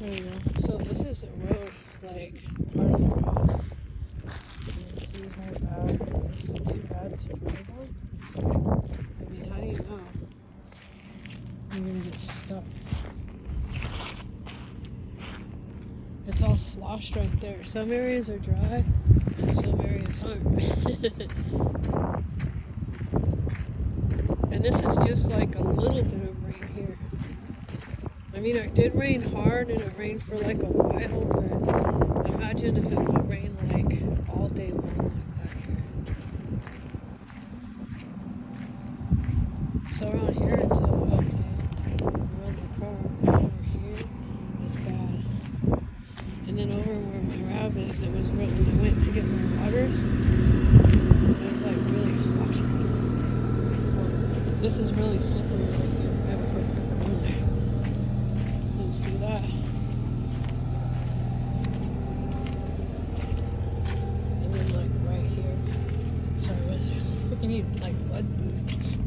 There we go. So this is a road, like part of the road. You see how bad is this? Too bad to drive on? I mean, how do you know? You're gonna get stuck. It's all sloshed right there. Some areas are dry, and some areas aren't. And this is just like a little bit of rain here. I mean, it did rain hard and it rained for like a while, but imagine if it would rain like all day long like that here. So around here it's okay. Around the car, over here is bad. And then over where my rab is, it was when I went to get my waters, it was like really sloshy. This is really slippery right here. I haven't put it on there. See that? And then like right here. Sorry, what's this? You need like blood boots.